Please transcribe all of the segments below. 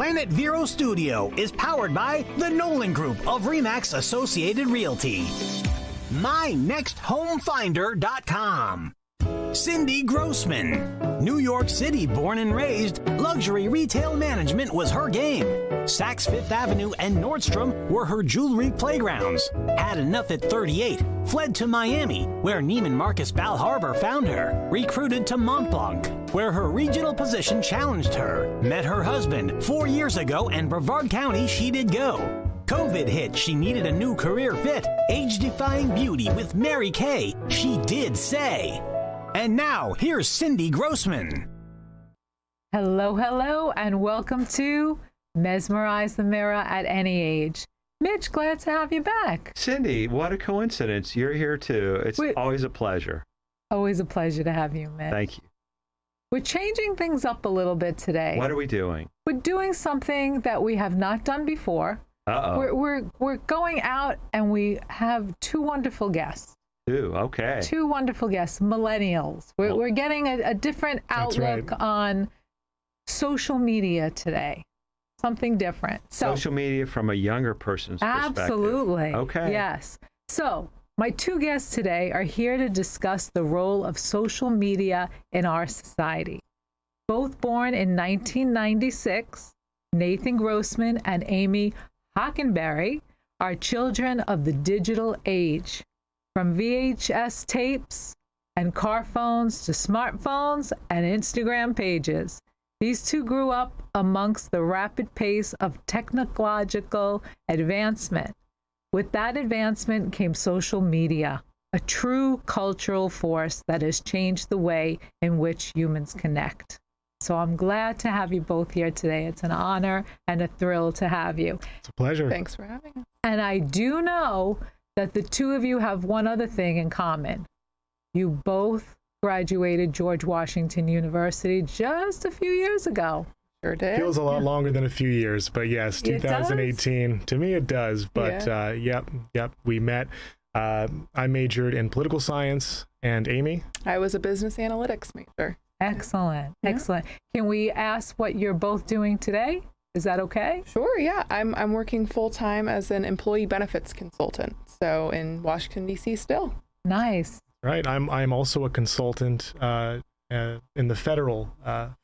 Planet Vero Studio is powered by the Nolan Group of RE/MAX Associated Realty. MyNextHomeFinder.com. Cindy Grossman. New York City born and raised, luxury retail management was her game. Saks Fifth Avenue and Nordstrom were her jewelry playgrounds. Had enough at 38, fled to Miami, where Neiman Marcus Bal Harbour found her. Recruited to Mont Blanc, where her regional position challenged her. Met her husband 4 years ago, and Brevard County she did go. COVID hit, she needed a new career fit. Age-defying beauty with Mary Kay, she did say. And now, here's Cindy Grossman. Hello, hello, and welcome to Mesmerize the Mirror at Any Age. Mitch, glad to have you back. Cindy, what a coincidence. You're here too. It's always a pleasure. Always a pleasure to have you, Mitch. Thank you. We're changing things up a little bit today. What are we doing? We're doing something that we have not done before. Uh-oh. We're going out and we have two wonderful guests. Okay. Two wonderful guests, millennials. We're getting a different outlook on social media today. Something different. Social media from a younger person's perspective. Absolutely. Okay. Yes. So my two guests today are here to discuss the role of social media in our society. Both born in 1996, Nathan Grossman and Amy Hockenberry are children of the digital age. From VHS tapes and car phones to smartphones and Instagram pages, these two grew up amongst the rapid pace of technological advancement. With that advancement came social media, a true cultural force that has changed the way in which humans connect. So I'm glad to have you both here today. It's an honor and a thrill to have you. It's a pleasure. Thanks for having us. And I do know that the two of you have one other thing in common. You both graduated George Washington University just a few years ago. Sure did. Feels a lot longer than a few years, but yes, 2018. To me, it does. But yep, we met. I majored in political science, and Amy? I was a business analytics major. Excellent, excellent. Can we ask what you're both doing today? Is that okay? Sure, yeah. I'm working full-time as an employee benefits consultant, so in Washington, D.C. still. Nice. Right. I'm also a consultant in the federal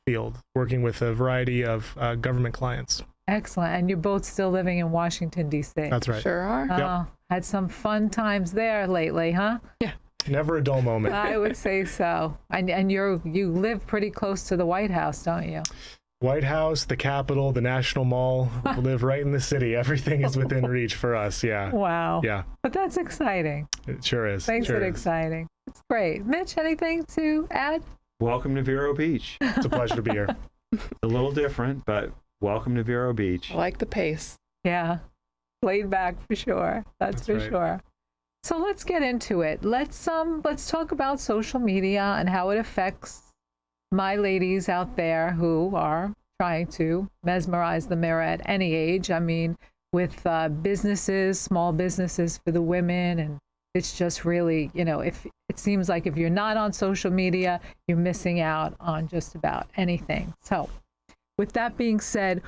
field, working with a variety of government clients. Excellent. And you're both still living in Washington, D.C.? That's right. Sure are. Yep. Had some fun times there lately, huh? Yeah. Never a dull moment. I would say so. And you live pretty close to the White House, don't you? White House, the Capitol, the National Mall, we live right in the city. Everything is within reach for us, yeah. Wow. Yeah. But that's exciting. It sure is. Makes it exciting. It's great. Mitch, anything to add? Welcome to Vero Beach. It's a pleasure to be here. A little different, but welcome to Vero Beach. I like the pace. Yeah. Laid back for sure. That's for right. sure. So let's get into it. Let's talk about social media and how it affects my ladies out there who are trying to mesmerize the mirror at any age. I mean, with businesses, small businesses for the women, and it's just really, if it seems like if you're not on social media, you're missing out on just about anything. So with that being said,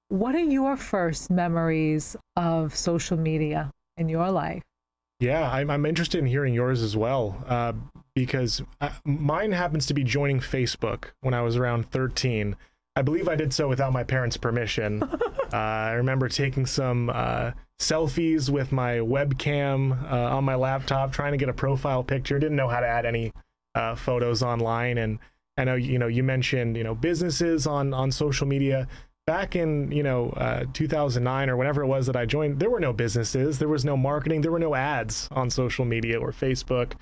what are your first memories of social media in your life? Yeah, I'm interested in hearing yours as well, because mine happens to be joining Facebook when I was around 13. I believe I did so without my parents' permission. I remember taking some selfies with my webcam on my laptop, trying to get a profile picture. Didn't know how to add any photos online. And I know, you mentioned, businesses on social media. Back in, 2009 or whenever it was that I joined, there were no businesses, there was no marketing, there were no ads on social media or Facebook.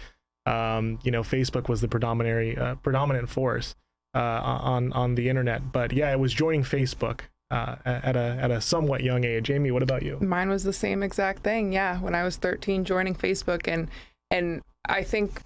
Facebook was the predominant force on the internet. But yeah, it was joining Facebook at a somewhat young age. Amy, what about you? Mine was the same exact thing. Yeah, when I was 13, joining Facebook, and I think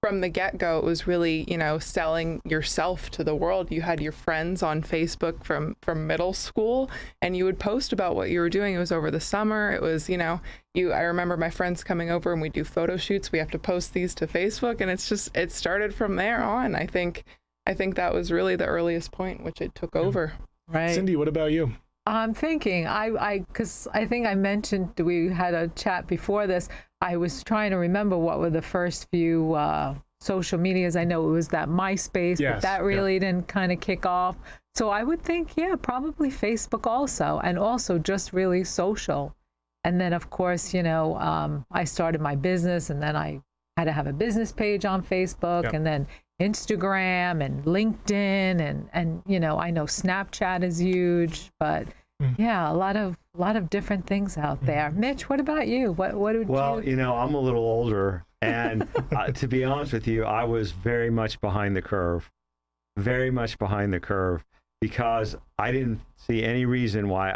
from the get-go, it was really, selling yourself to the world. You had your friends on Facebook from middle school, and you would post about what you were doing. It was over the summer. It was, I remember my friends coming over and we do photo shoots. We have to post these to Facebook, and it started from there on. I think that was really the earliest point in which it took over. Right. Cindy, what about you? I'm thinking, because I think I mentioned we had a chat before this. I was trying to remember what were the first few social medias. I know it was that MySpace, but Yes, that really didn't kind of kick off. So I would think, yeah, probably Facebook also, and also just really social. And then, of course, I started my business, and then I had to have a business page on Facebook, Yep. and then Instagram and LinkedIn, and I know Snapchat is huge, but yeah, a lot of different things out there. Mitch, what about you? What would Well, you? I'm a little older, and to be honest with you, I was very much behind the curve, because I didn't see any reason why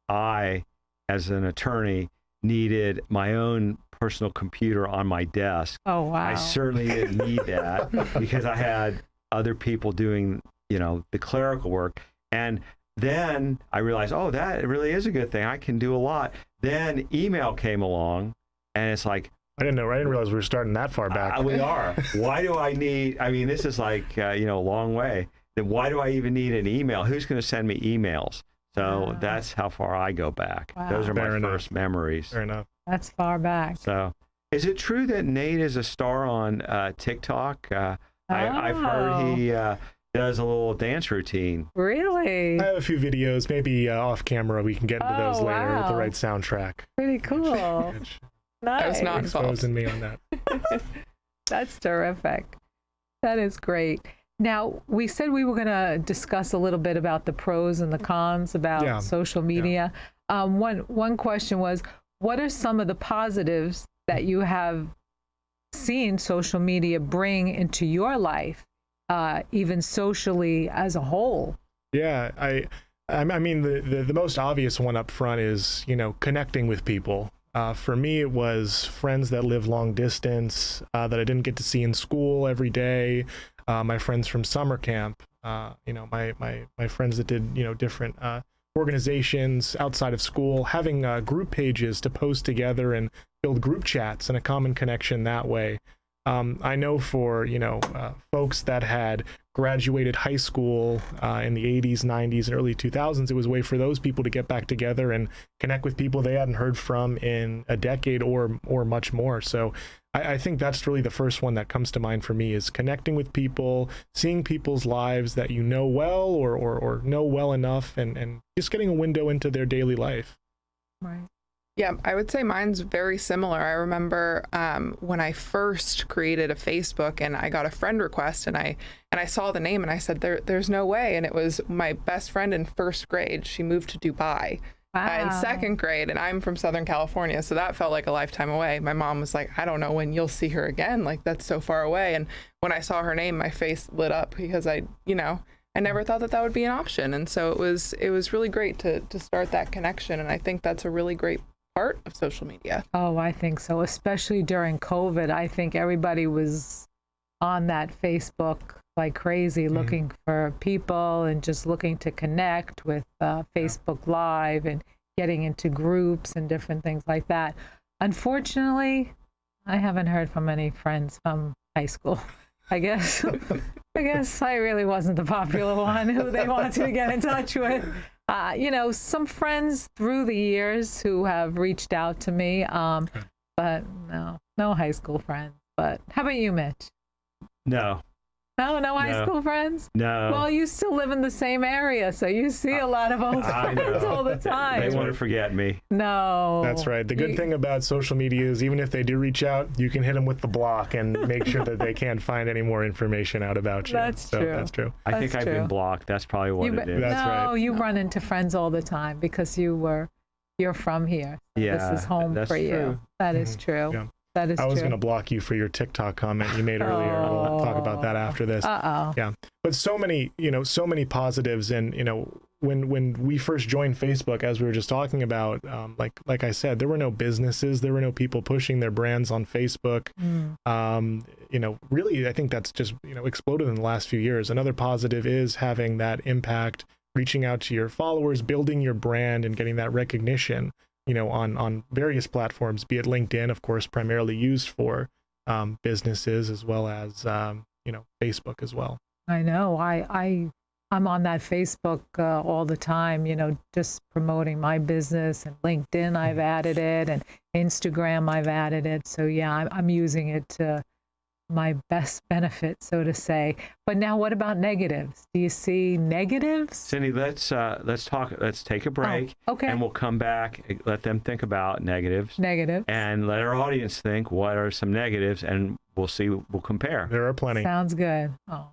I, as an attorney, needed my own personal computer on my desk. Oh wow! I certainly didn't need that because I had other people doing, the clerical work. And then I realized, oh, that really is a good thing. I can do a lot. Then email came along, and it's like, I didn't realize we were starting that far back. we are. Why do I need? I mean, this is like a long way. Then why do I even need an email? Who's going to send me emails? So that's how far I go back. Wow. Those are Fair my enough. first memories. Fair enough. That's far back. So, is it true that Nate is a star on TikTok? I've heard he does a little dance routine. Really? I have a few videos, maybe off camera. We can get into those later with the wow. right soundtrack. Pretty cool. Which Nice. I was not involved. exposing me on that. That's terrific. That is great. Now, we said we were going to discuss a little bit about the pros and the cons about Yeah. social media. One question was, what are some of the positives that you have seen social media bring into your life, even socially as a whole? Yeah, I mean, the most obvious one up front is, connecting with people. For me, it was friends that live long distance that I didn't get to see in school every day. My friends from summer camp, my friends that did, different organizations outside of school, having group pages to post together and build group chats and a common connection that way. I know for, folks that had graduated high school in the 80s, 90s, and early 2000s, it was a way for those people to get back together and connect with people they hadn't heard from in a decade or much more. So I think that's really the first one that comes to mind for me, is connecting with people, seeing people's lives that you know well or know well enough, and just getting a window into their daily life. Right. Yeah, I would say mine's very similar. I remember when I first created a Facebook and I got a friend request, and I saw the name and I said, there's no way. And it was my best friend in first grade. She moved to Dubai in second grade, and I'm from Southern California, so that felt like a lifetime away. My mom was like, I don't know when you'll see her again. Like, that's so far away. And when I saw her name, my face lit up because I never thought that would be an option. And so it was really great to start that connection. And I think that's a really great part of social media. Oh, I think so. Especially during COVID, I think everybody was on that Facebook like crazy, looking for people and just looking to connect with Facebook Live and getting into groups and different things like that. Unfortunately, I haven't heard from any friends from high school. I guess I really wasn't the popular one who they wanted to get in touch with. Some friends through the years who have reached out to me, but no high school friends. But how about you, Mitch? No. No high school friends? No. Well, you still live in the same area, so you see a lot of old friends all the time. They want to forget me. No. That's right. The good thing about social media is even if they do reach out, you can hit them with the block and make sure that they can't find any more information out about you. That's true. That's true. I think I've been blocked. That's probably what it is. That's right. You run into friends all the time because you're from here. Yeah, This is home that's for you. true. That is true. Yeah. That is I was true. going to block you for your TikTok comment you made earlier. We'll talk about that after this. Uh-oh. Yeah. But so many positives. And, when we first joined Facebook, as we were just talking about, like I said, there were no businesses, there were no people pushing their brands on Facebook. Really, I think that's just, exploded in the last few years. Another positive is having that impact, reaching out to your followers, building your brand and getting that recognition, on various platforms, be it LinkedIn, of course, primarily used for businesses, as well as, Facebook as well. I know. I I'm on that Facebook all the time, just promoting my business, and LinkedIn, I've added it, and Instagram, I've added it. So yeah, I'm using it to my best benefit, so to say. But now what about negatives? Do you see negatives? Cindy, let's talk. Let's take a break. Oh, okay. And we'll come back. Let them think about negatives. Negatives. And let our audience think what are some negatives, and we'll see. We'll compare. There are plenty. Sounds good. Oh.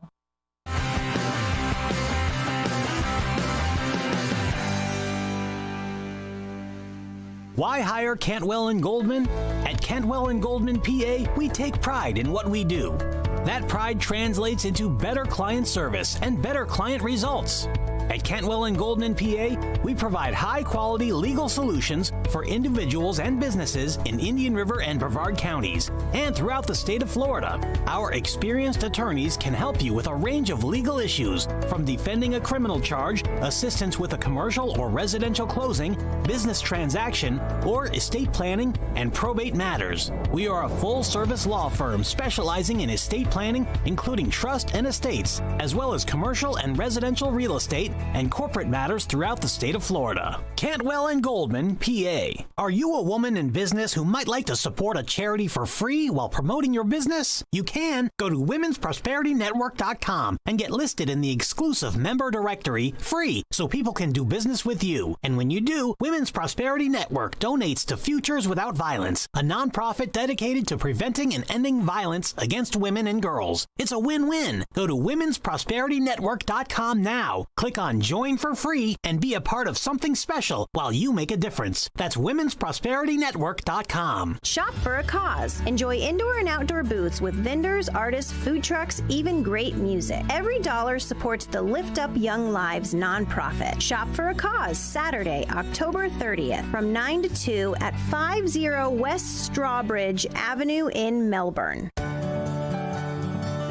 Why hire Cantwell and Goldman? At Cantwell and Goldman, PA, we take pride in what we do. That pride translates into better client service and better client results. At Cantwell and Goldman, PA, we provide high-quality legal solutions for individuals and businesses in Indian River and Brevard counties and throughout the state of Florida. Our experienced attorneys can help you with a range of legal issues, from defending a criminal charge, assistance with a commercial or residential closing, business transaction, or estate planning and probate matters. We are a full-service law firm specializing in estate planning, including trust and estates, as well as commercial and residential real estate and corporate matters throughout the state of Florida. Cantwell and Goldman, PA. Are you a woman in business who might like to support a charity for free while promoting your business? You can. Go to womensprosperitynetwork.com and get listed in the exclusive member directory free so people can do business with you. And when you do, Women's Prosperity Network donates to Futures Without Violence, a nonprofit dedicated to preventing and ending violence against women and girls. It's a win-win. Go to womensprosperitynetwork.com now. Click on Join for free and be a part of something special while you make a difference. That's womensprosperitynetwork.com. Shop for a cause. Enjoy indoor and outdoor booths with vendors, artists, food trucks, even great music. Every dollar supports the Lift Up Young Lives nonprofit. Shop for a cause Saturday, October 30th from 9 to 2 at 50 West Strawbridge Avenue in Melbourne.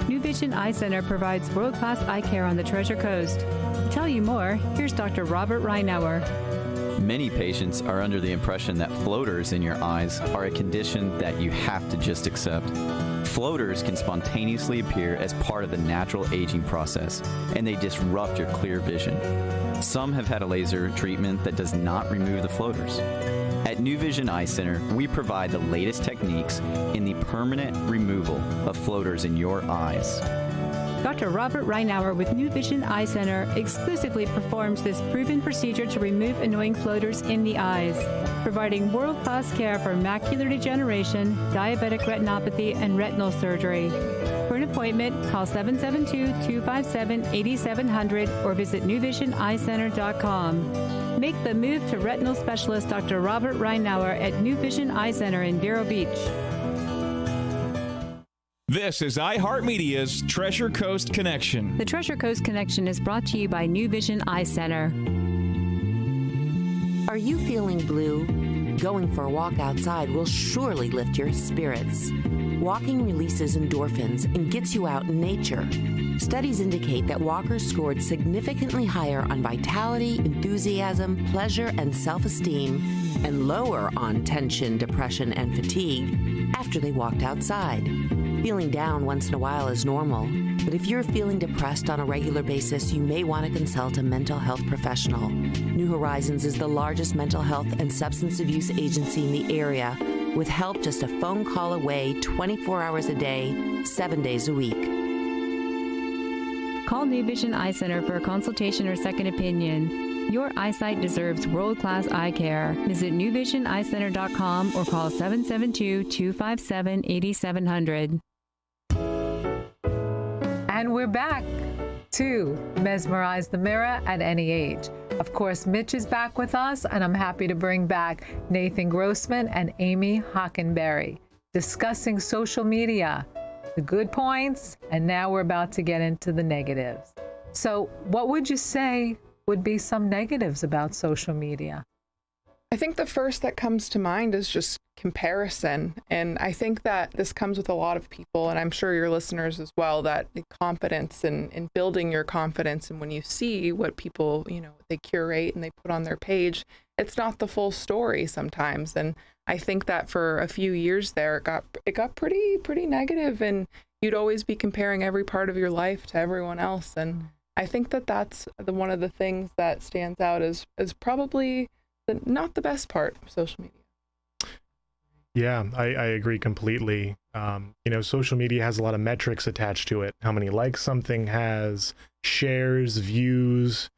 New Vision Eye Center provides world-class eye care on the Treasure Coast. To tell you more, here's Dr. Robert Reinauer. Many patients are under the impression that floaters in your eyes are a condition that you have to just accept. Floaters can spontaneously appear as part of the natural aging process, and they disrupt your clear vision. Some have had a laser treatment that does not remove the floaters. At New Vision Eye Center, we provide the latest techniques in the permanent removal of floaters in your eyes. Dr. Robert Reinauer with New Vision Eye Center exclusively performs this proven procedure to remove annoying floaters in the eyes, providing world-class care for macular degeneration, diabetic retinopathy, and retinal surgery. For an appointment, call 772-257-8700 or visit newvisioneyecenter.com. Make the move to retinal specialist Dr. Robert Reinauer at New Vision Eye Center in Vero Beach. This is iHeartMedia's Treasure Coast Connection. The Treasure Coast Connection is brought to you by New Vision Eye Center. Are you feeling blue? Going for a walk outside will surely lift your spirits. Walking releases endorphins and gets you out in nature. Studies indicate that walkers scored significantly higher on vitality, enthusiasm, pleasure, and self-esteem, and lower on tension, depression, and fatigue after they walked outside. Feeling down once in a while is normal, but if you're feeling depressed on a regular basis, you may want to consult a mental health professional. New Horizons is the largest mental health and substance abuse agency in the area, with help just a phone call away 24 hours a day, 7 days a week. Call New Vision Eye Center for a consultation or second opinion. Your eyesight deserves world-class eye care. Visit newvisioneyecenter.com or call 772-257-8700. And we're back to Mesmerize the Mirror at any age. Of course, Mitch is back with us, and I'm happy to bring back Nathan Grossman and Amy Hockenberry, discussing social media, the good points, and now we're about to get into the negatives. So what would you say would be some negatives about social media? I think the first that comes to mind is just comparison. And I think that this comes with a lot of people, and I'm sure your listeners as well, that the confidence and building your confidence. And when you see what people, they curate and they put on their page, it's not the full story sometimes. And I think that for a few years there, it got pretty negative, and you'd always be comparing every part of your life to everyone else. And I think that that's one of the things that stands out as probably not the best part of social media. Yeah, I agree completely. Social media has a lot of metrics attached to it. How many likes something has, shares, views,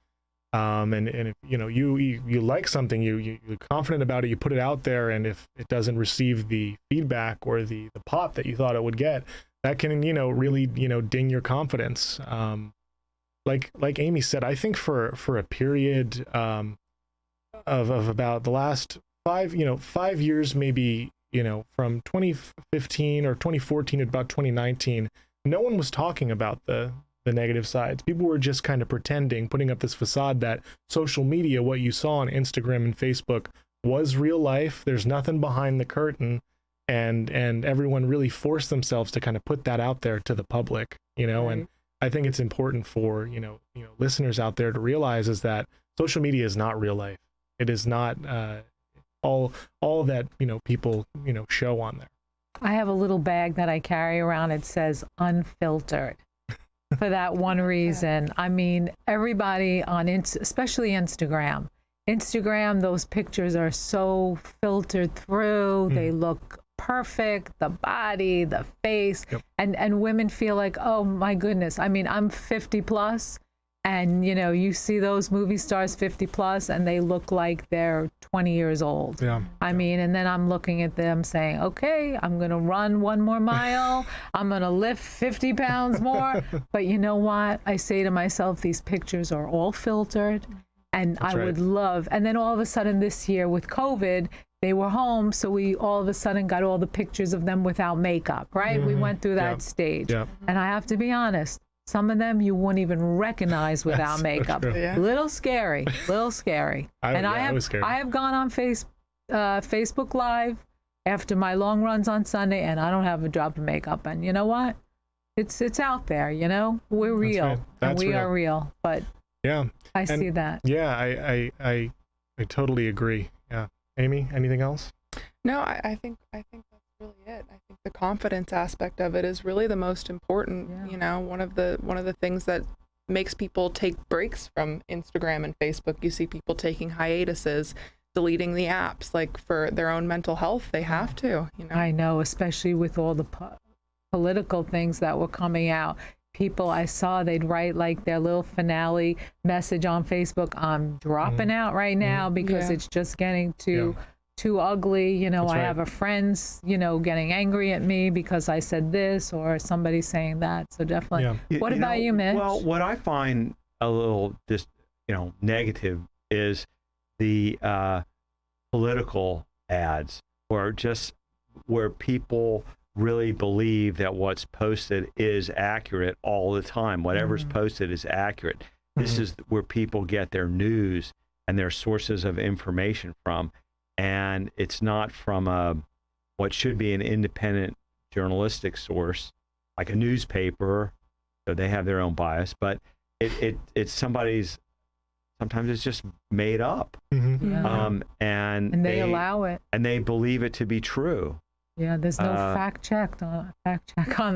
and if you like something, you're confident about it, you put it out there, and if it doesn't receive the feedback or the pop that you thought it would get, that can really ding your confidence. Like Amy said, I think for a period of about the last 5 years, maybe, from 2015 or 2014 to about 2019, no one was talking about the negative sides. People were just kind of pretending, putting up this facade that social media, what you saw on Instagram and Facebook, was real life. There's nothing behind the curtain, and everyone really forced themselves to kind of put that out there to the public, Right. And I think it's important for listeners out there to realize is that social media is not real life. It is not all that people show on there. I have a little bag that I carry around. It says unfiltered for that one reason. I mean, everybody on, especially Instagram, those pictures are so filtered through. They look perfect, the body, the face, and women feel like, oh my goodness. I mean, I'm 50 plus, and you see those movie stars 50 plus, and they look like they're 20 years old. I mean, and then I'm looking at them saying, okay, I'm gonna run 1 more mile, I'm gonna lift 50 pounds more. But you know what? I say to myself, these pictures are all filtered, and I would love, and then all of a sudden this year with COVID, they were home, so we all of a sudden got all the pictures of them without makeup, right? We went through that stage. And I have to be honest, some of them you wouldn't even recognize without makeup. Little scary. I have gone on Facebook Live after my long runs on Sunday, and I don't have a drop of makeup. And you know what? It's out there, We're real. That's and we real. are real. But I see that. Yeah, I totally agree. Yeah. Amy, anything else? No, I think that's really it. I think the confidence aspect of it is really the most important. One of the things that makes people take breaks from Instagram and Facebook. You see people taking hiatuses, deleting the apps, like for their own mental health. They have to. I know, especially with all the political things that were coming out. People I saw, they'd write like their little finale message on Facebook, I'm dropping out right now because it's just getting too ugly. I have a friend's, getting angry at me because I said this or somebody saying that. So definitely. What about you, Mitch? Well, what I find a little just, negative is the political ads, or just where people really believe that what's posted is accurate all the time. Whatever's posted is accurate. This is where people get their news and their sources of information from. And it's not from what should be an independent journalistic source, like a newspaper, so they have their own bias, but it's somebody's, sometimes it's just made up. And they allow it. And they believe it to be true. Yeah, there's no fact check on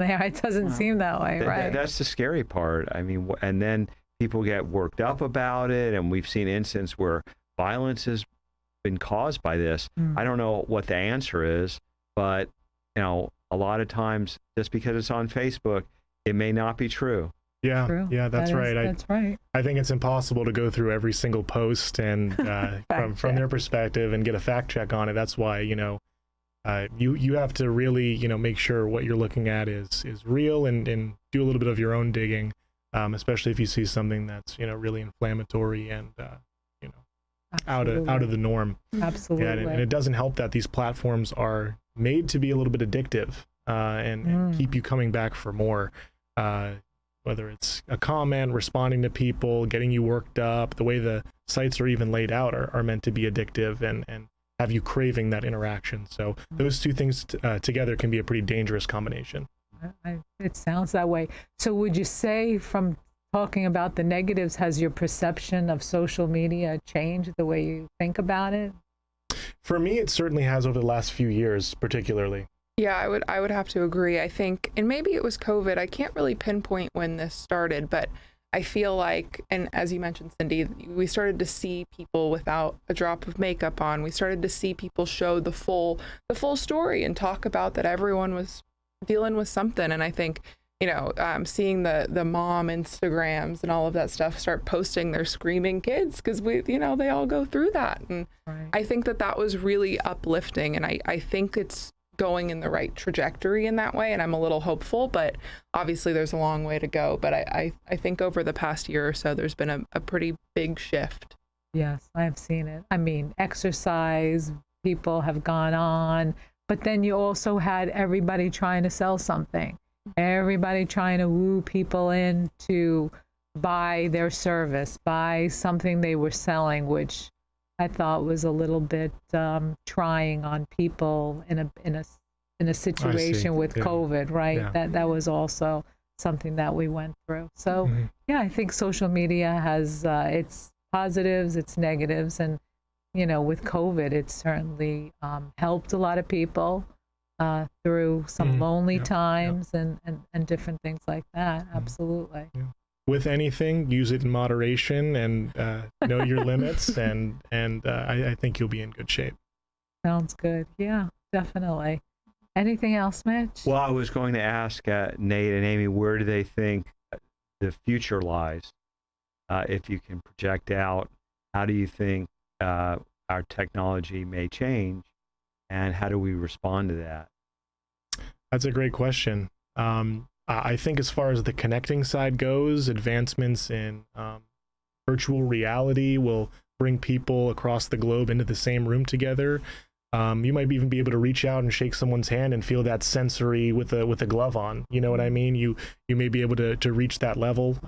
there. It doesn't seem that way, right? That's the scary part. I mean, and then people get worked up about it, and we've seen instances where violence has been caused by this. I don't know what the answer is, but a lot of times, just because it's on Facebook, it may not be true. Yeah, True. Yeah, that's right. That's right. I think it's impossible to go through every single post and from their perspective and get a fact check on it. That's why you have to really make sure what you're looking at is real and do a little bit of your own digging, especially if you see something that's really inflammatory and out of the norm. Absolutely. Yeah, and it doesn't help that these platforms are made to be a little bit addictive and keep you coming back for more. Whether it's a comment, responding to people, getting you worked up, the way the sites are even laid out are meant to be addictive and have you craving that interaction. So those two things together can be a pretty dangerous combination. It sounds that way. So would you say, from talking about the negatives, has your perception of social media changed, the way you think about it? For me, it certainly has over the last few years, particularly. Yeah, I would have to agree. I think, and maybe it was COVID. I can't really pinpoint when this started, but I feel like, and as you mentioned, Cindy, we started to see people without a drop of makeup on. We started to see people show the full story and talk about that everyone was dealing with something. And I think, seeing the mom Instagrams and all of that stuff start posting their screaming kids, because they all go through that. And Right. I think that was really uplifting. And I think it's going in the right trajectory in that way, and I'm a little hopeful, but obviously there's a long way to go. But I think over the past year or so there's been a pretty big shift. Yes, I've seen it. I mean, exercise, people have gone on, but then you also had everybody trying to sell something, everybody trying to woo people in to buy their service, buy something they were selling, which I thought was a little bit trying on people in a situation with COVID, right? Yeah. That was also something that we went through. So yeah, I think social media has its positives, its negatives, and with COVID, it certainly helped a lot of people through some lonely times and different things like that. Absolutely. Yeah. With anything, use it in moderation and know your limits, and I think you'll be in good shape. Sounds good. Yeah, definitely. Anything else, Mitch? Well, I was going to ask Nate and Amy, where do they think the future lies? If you can project out, how do you think our technology may change, and how do we respond to that? That's a great question. I think as far as the connecting side goes, advancements in virtual reality will bring people across the globe into the same room together. You might even be able to reach out and shake someone's hand and feel that sensory with a glove on. You know what I mean? You may be able to reach that level.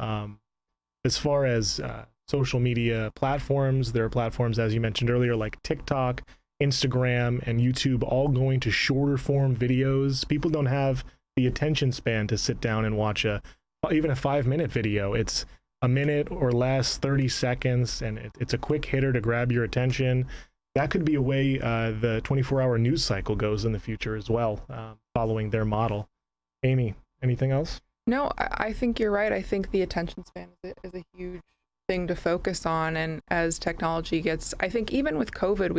As far as social media platforms, there are platforms, as you mentioned earlier, like TikTok, Instagram, and YouTube, all going to shorter form videos. People don't have the attention span to sit down and watch even a 5-minute video. It's a minute or less, 30 seconds, and it's a quick hitter to grab your attention. That could be a way the 24-hour news cycle goes in the future as well, following their model. Amy, anything else? No, I think you're right. I think the attention span is a huge thing to focus on. And as technology gets, I think even with COVID,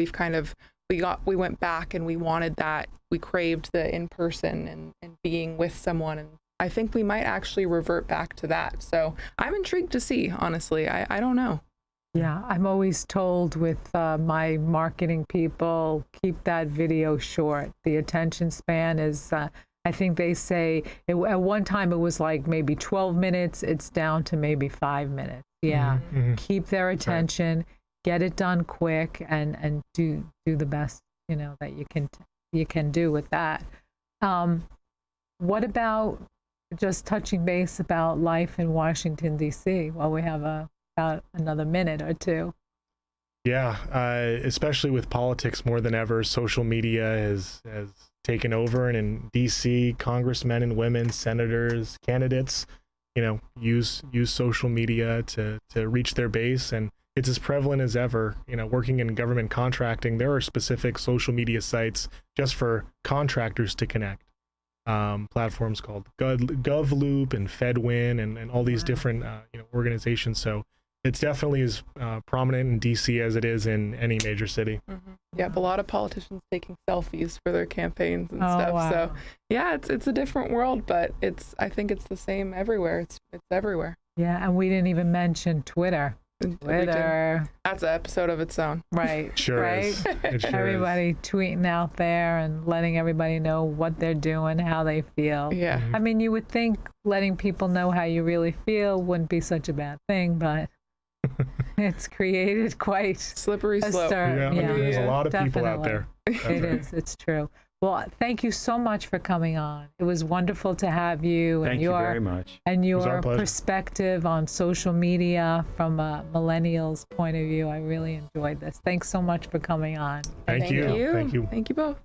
we went back and we wanted that. We craved the in-person and being with someone. And I think we might actually revert back to that. So I'm intrigued to see, honestly. I don't know. Yeah, I'm always told with my marketing people, keep that video short. The attention span is, I think they say, at one time it was like maybe 12 minutes. It's down to maybe 5 minutes. Yeah, keep their attention, get it done quick, and do the best, that you can do with that. What about just touching base about life in Washington, D.C. while we have about another minute or two? Yeah, especially with politics more than ever, social media has taken over, and in DC, congressmen and women, senators, candidates, use social media to reach their base, and it's as prevalent as ever. Working in government contracting, there are specific social media sites just for contractors to connect. Platforms called GovLoop and FedWin and all these different organizations. So it's definitely as prominent in DC as it is in any major city. Yep, a lot of politicians taking selfies for their campaigns and stuff. Wow. So yeah, it's a different world, but I think it's the same everywhere. It's everywhere. Yeah, and we didn't even mention Twitter. Twitter. That's an episode of its own. Right. Sure right? is. It sure everybody tweeting out there and letting everybody know what they're doing, how they feel. Yeah. I mean, you would think letting people know how you really feel wouldn't be such a bad thing, but it's created quite slippery slope. There's a lot of people out there. It is. It's true. Well, thank you so much for coming on. It was wonderful to have you. Thank you very much. And your our pleasure. perspective on social media from a millennial's point of view. I really enjoyed this. Thanks so much for coming on. Thank you. Thank you both.